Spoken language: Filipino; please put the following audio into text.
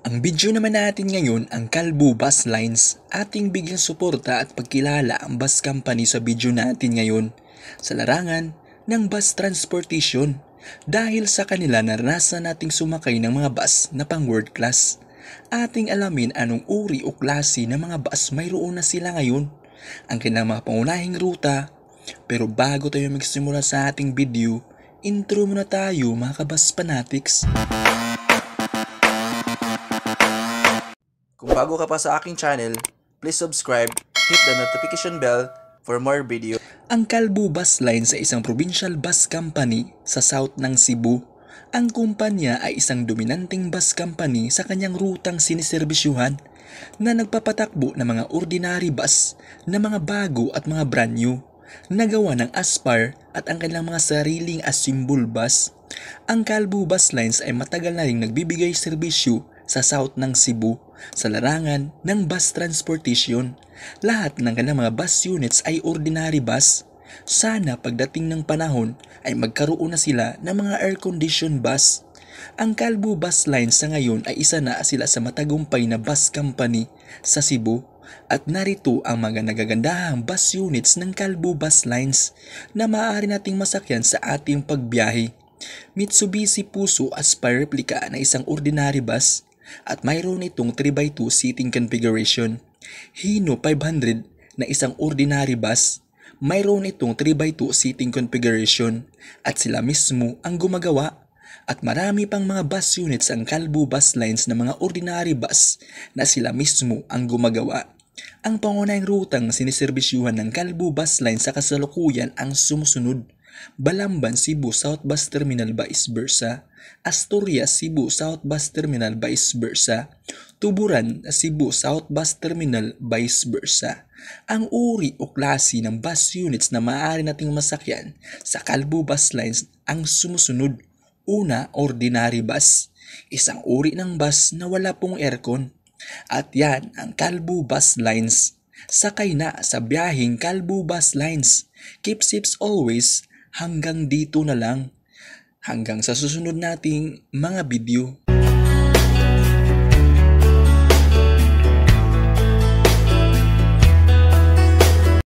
Ang video naman natin ngayon ang Kalbo Bus Lines. Ating bigyan suporta at pagkilala ang bus company sa video natin ngayon sa larangan ng bus transportation. Dahil sa kanila naranasan nating sumakay ng mga bus na pang world class. Ating alamin anong uri o klase ng mga bus mayroon na sila ngayon, ang kanilang mga pangunahing ruta. Pero bago tayo magsimula sa ating video, intro muna tayo mga kabus fanatics. Kung bago ka pa sa aking channel, please subscribe, hit the notification bell for more video. Ang Kalbo Bus Lines ay isang provincial bus company sa south ng Cebu. Ang kumpanya ay isang dominanteng bus company sa kanyang rutang siniserbisyuhan na nagpapatakbo ng mga ordinary bus na mga bago at mga brand new. Nagawa ng Aspire at ang kanilang mga sariling Asimbol bus. Ang Kalbo Bus Lines ay matagal na rin nagbibigay serbisyo sa south ng Cebu sa larangan ng bus transportation. Lahat ng kanilang mga bus units ay ordinary bus. Sana pagdating ng panahon ay magkaroon na sila ng mga air-conditioned bus. Ang Kalbo Bus Lines sa ngayon ay isa na sila sa matagumpay na bus company sa Cebu. At narito ang mga nagagandahang bus units ng Kalbo Bus Lines na maaari nating masakyan sa ating pagbiyahe. Mitsubishi Fuso Aspire Replica na isang ordinary bus at mayroon itong 3x2 seating configuration. Hino 500 na isang ordinary bus, mayroon itong 3x2 seating configuration at sila mismo ang gumagawa. At marami pang mga bus units ang Kalbo Bus Lines na mga ordinary bus na sila mismo ang gumagawa. Ang pangunahing rutang siniserbisyuhan ng Kalbo Bus Lines sa kasalukuyan ang sumusunod: Balamban Cebu South Bus Terminal vice versa, Asturias Cebu South Bus Terminal vice versa, Tuburan Cebu South Bus Terminal vice versa. Ang uri o klase ng bus units na maaari nating masakyan sa Kalbo Bus Lines ang sumusunod. Una, ordinary bus. Isang uri ng bus na wala pong aircon. At yan ang Kalbo Bus Lines. Sakay na sa biyaheng Kalbo Bus Lines. Keep safe always. Hanggang dito na lang. Hanggang sa susunod nating mga video.